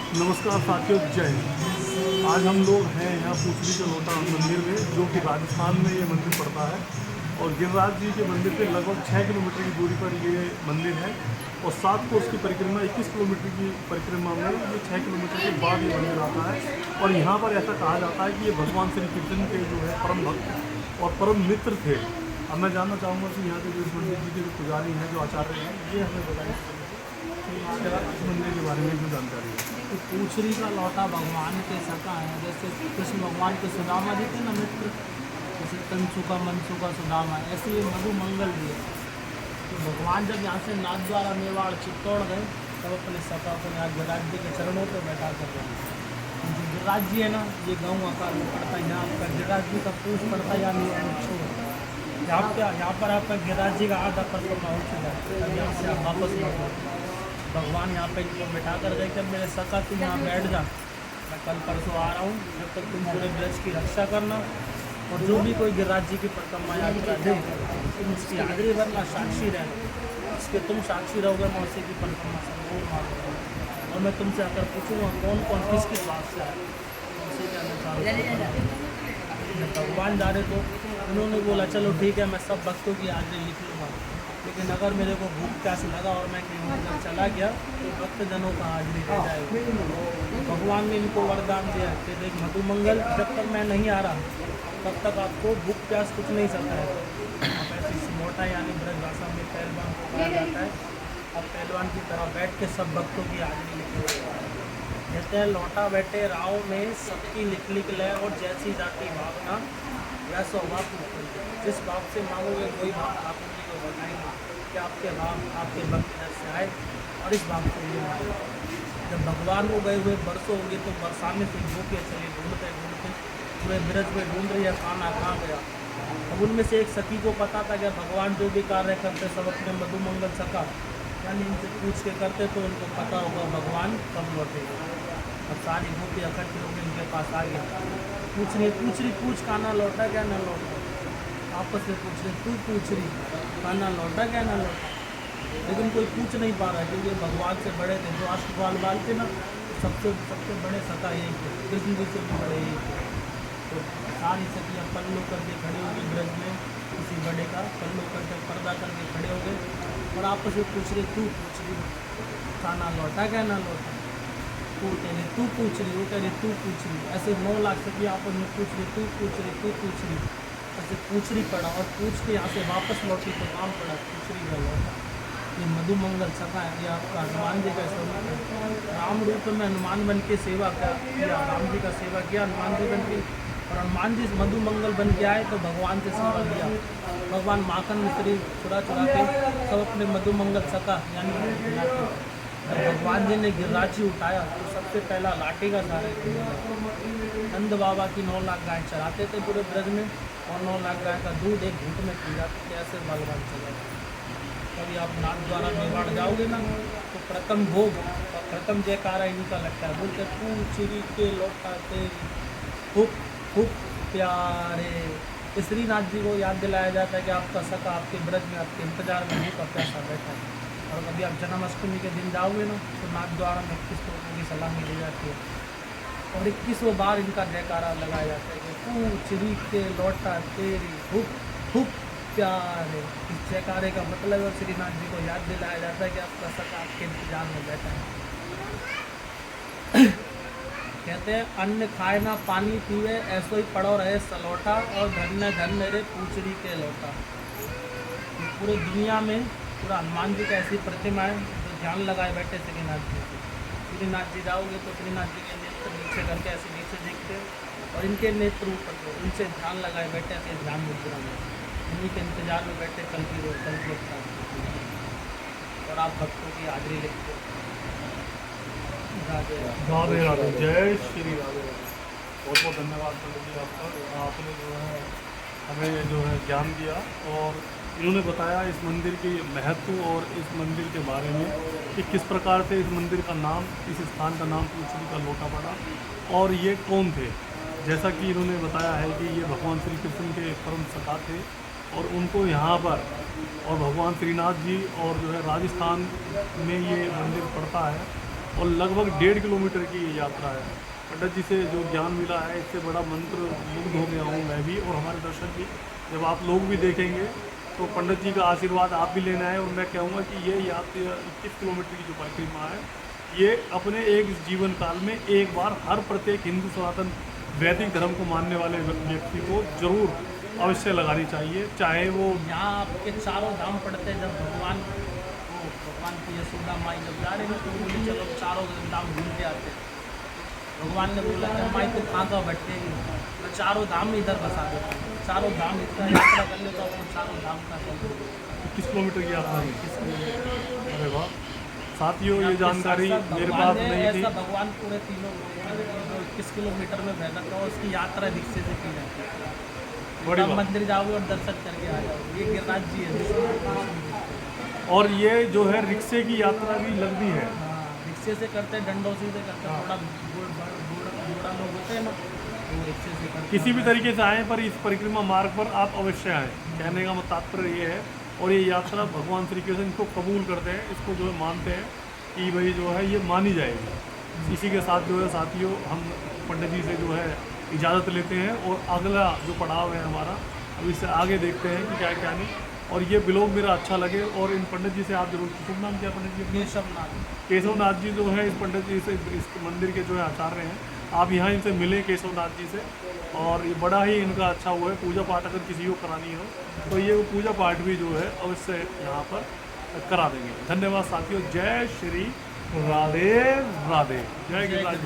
नमस्कार साथियों, जय हिंद। आज हम लोग हैं यहाँ पूछली के लोटा मंदिर में, जो कि राजस्थान में ये मंदिर पड़ता है। और गिरिराज जी के मंदिर से लगभग 6 किलोमीटर की दूरी पर ये मंदिर है। और 7 कोस की परिक्रमा 21 किलोमीटर की परिक्रमा में ये 6 किलोमीटर के बाद ये मंदिर आता है। और यहाँ पर ऐसा कहा जाता है कि ये भगवान श्री कृष्ण के जो है परम भक्त और परम मित्र थे। अब मैं जानना चाहूँगा कि यहाँ के जो इस मंदिर जी के जो पुजारी हैं, जो आचार्य हैं, ये हमें बताएं इस मंदिर के बारे में जो जानकारी है। तो पूछरी का लौटा भगवान के सका है। जैसे कृष्ण भगवान के सुदामा जी थे ना मित्र, जैसे कंसु का मनसु का सुदामा, ऐसे ये मधु मंगल भी है। तो भगवान जब यहाँ से नाथ द्वारा मेवाड़ चित्तौड़ गए, तब अपने सका को यहाँ गिरिराज जी के चरणों पर बैठा कर गए। जो गिरिराज जी है ना, ये गाँव आकार में पड़ता है। यहाँ आपका गिरिराज जी का पूछ पड़ता है, यानी यहाँ पर आपका गिरिराज जी का आधा परिक्रमा हो चुका है। अब यहाँ से आप वापस लौटो। भगवान यहाँ पे इनको बिठा कर गए कि मेरे सका तुम यहाँ बैठ जा, मैं कल परसों आ रहा हूँ, जब तक तुम पूरे ब्रज की रक्षा करना। और जो भी कोई गिरिराज जी की परिक्रमा यात्रा दे, तुम उसकी हाजिरी भरना, साक्षी रहना। इसके तुम साक्षी रहोगे, मैं उसी की परिक्रमा संपूर्ण मानूंगा। और मैं तुमसे अगर पूछूँगा कौन कौन किस किस बात से आए, उसी के अनुसार भगवान जा रहे तो उन्होंने बोला चलो ठीक है, मैं सब भक्तों की हाजिरी लिख लूँगा, लेकिन अगर मेरे को भूख प्यास लगा और मैं कहीं उधर चला गया तो भक्तजनों का हाजिरी रह जाएगी। भगवान ने इनको वरदान दिया कि देख मधु मंगल, जब तक मैं नहीं आ रहा तब तक आपको भूख प्यास कुछ नहीं सकता है। आप ऐसी मोटा यानी ब्रज भाषा में पहलवान को कहा जाता है। अब पहलवान की तरह बैठ के सब भक्तों की हाजिरी लिखे। कहते हैं लौटा बैठे राव में सबकी लिख ले, और जैसी जाती भावना वैसा भाव जिस भाव से मांगोगे वही भाव ठाकुर जी को बताएंगे कि आपके भाव आपके भक्त इधर से आए और इस भाव को ये मांगो। जब भगवान को गए हुए बरसों होंगे तो बरसाने से भूखे चले ढूंढते ढूंढते पूरे ब्रज में ढूंढ रही है खाना कहाँ गया। अब उनमें से एक सखी को पता था कि भगवान जो भी कार्य करते सब अपने मधु मंगल सका यानी इनसे पूछ के करते, तो उनको पता होगा भगवान कब लौटेगा। और सारी भूखी इकट्ठी होकर इनके पास आ गया। पूछ रही पूछ खाना लौटा क्या ना लौटा, आपस में पूछ रहे तू पूछ रही खाना लौटा क्या ना लौटा, लेकिन कोई पूछ नहीं पा रहा क्योंकि भगवान से बड़े थे। जो अष्टबाल बाल थे ना, सबसे बड़े सका यही थे, कृष्ण जी से भी बड़े यही थे। तो सारी सखियाँ पल्लो करके खड़े हो गए ब्रज में, किसी बड़े का पल्लो करके पर्दा करके खड़े हो गए और आपस में पूछ रहे तू पूछ रही खाना लौटा क्या ना लौटा, वो कह रही तू पूछ रही, वो कह रही तू पूछ रही। ऐसे 9 लाख सखियाँ आपस में पूछ रही तू पूछ रही तू पूछ रही। ऐसे पूछ रही पड़ा और पूछ के यहाँ से वापस लौटी तो काम पड़ा पूछ रही का लौटा। ये मधु मंगल सका है, ये आपका हनुमान जी का स्वरूप है। राम रूप में हनुमान बन के सेवा किया, राम जी का सेवा किया हनुमान जी बन के, और हनुमान जी मधु मंगल बन के आए तो भगवान से सेवा लिया। भगवान माखन मिश्री चुरा के सब अपने मधु मंगल सका यानी जब भगवान जी ने गिरिराज जी उठाया तो सबसे पहला लाठी का सहारा नंद बाबा की 9 लाख गाय चराते थे पूरे ब्रज में, और 9 लाख गाय का दूध एक घूट में पी जाते थे। ऐसे भगवान चले। कभी आप नाथ द्वारा मेवाड़ जाओगे ना, तो प्रथम भोग और प्रथम जयकारा इनका लगता है। बोलते पूछरी के लौटा तेरी खूब खूब प्यारे। श्रीनाथ जी को याद दिलाया जाता है कि आपका सका आपके ब्रज में आपके इंतजार में भूखा प्यासा बैठा है। और कभी आप जन्माष्टमी के दिन जाओगे ना, तो नाथ द्वारा में 21 लोगों की सलामी दी जाती है और 21 बार इनका जयकारा लगाया जाता है कि पूछरी के लौटा तेरी खूब खूब प्यारे। इस जयकारे का मतलब है श्रीनाथ जी को याद दिलाया जाता है कि आपका सका आपके इंतजार में बैठा है। कहते हैं अन्न खाए ना पानी पीवे, ऐसो ही पड़ो रहे सलौटा, और धन्य धन्य रे पूछरी के लौटा। पूरे दुनिया में पूरा हनुमान जी का ऐसी प्रतिमा है जो ध्यान लगाए बैठे श्रीनाथ जी। श्रीनाथ जी जाओगे तो श्रीनाथ जी के नेत्र नीचे करके ऐसे नीचे देखते और इनके नेत्र ऊपर को उनसे ध्यान लगाए बैठे ऐसे ध्यान मुद्रा में, उन्हीं के इंतजार में बैठे कल की और आप भक्तों की हाजिरी लिखते हो। राधे राधे राधे, जय श्री राधे। बहुत बहुत धन्यवाद पंडित जी आपका। आपने जो है हमें जो है ज्ञान दिया और इन्होंने बताया इस मंदिर के महत्व और इस मंदिर के बारे में कि किस प्रकार से इस मंदिर का नाम, इस स्थान का नाम पूछरी का लोटा पड़ा और ये कौन थे। जैसा कि इन्होंने बताया है कि ये भगवान श्री कृष्ण के परम सखा थे और उनको यहाँ पर और भगवान श्रीनाथ जी और जो है राजस्थान में ये मंदिर पड़ता है। और लगभग 1.5 किलोमीटर की ये यात्रा है। पंडित जी से जो ज्ञान मिला है, इससे बड़ा मंत्र मुग्ध हो गया हूँ मैं भी और हमारे दर्शक भी। जब आप लोग भी देखेंगे तो पंडित जी का आशीर्वाद आप भी लेना है। और मैं कहूँगा कि ये यात्रा 21 किलोमीटर की जो परिक्रमा है, ये अपने एक जीवन काल में एक बार हर प्रत्येक हिंदू सनातन वैदिक धर्म को मानने वाले व्यक्ति को जरूर अवश्य लगानी चाहिए, चाहे वो यहाँ आपके चारों धाम पड़ते हैं। जब भगवान की यशोदा माई जब जा रहे हैं तो बोले चलो चारों धाम घूम के आते हैं। भगवान ने बोला कि माई तो कहाँ का भटकेगी, तो चारों धाम इधर बसा देते हैं। चारों धाम इतना यात्रा कर ले तो आपको चारों धाम का 21 किलोमीटर की यात्रा है। अरे वाह साथियों, ये जानकारी मेरे पास नहीं थी। ऐसा भगवान पूरे तीनों जो 21 किलोमीटर में भटकता है उसकी यात्रा रिक्शे से की जाती है। बड़ी आप बात। मंदिर जाओगे और दर्शन करके आ जाओगे। ये गिरिराज जी है। और ये जो है रिक्शे की यात्रा भी लगती है। हाँ, रिक्शे से करते हैं, डंडौसी से करते हैं। थोड़ा बूढ़ा लोग होते हैं ना, वो रिक्शे से करते हैं। किसी भी तरीके से आएँ पर इस परिक्रमा मार्ग पर आप अवश्य आएँ, कहने का तात्पर्य ये है। और ये यात्रा भगवान श्री कृष्ण इसको कबूल करते हैं, इसको जो है मानते हैं कि भाई जो है ये मानी जाएगी। इसी के साथ जो है साथियों, हम पंडित जी से जो है इजाज़त लेते हैं और अगला जो पड़ाव है हमारा, अब इससे आगे देखते हैं कि क्या क्या नहीं। और ये ब्लॉग मेरा अच्छा लगे और इन पंडित जी से आप जरूर, शुभ नाम क्या पंडित जी? केशवनाथ जी जो है इस पंडित जी से, इस मंदिर के जो है आचार्य हैं, आप यहाँ इनसे मिलें केशवनाथ जी से। और ये बड़ा ही इनका अच्छा हुआ है। पूजा पाठ अगर किसी को करानी हो तो ये पूजा पाठ भी जो है अवश्य यहाँ पर करा देंगे। धन्यवाद साथियों। जय श्री राधे राधे। जय गिरिराज।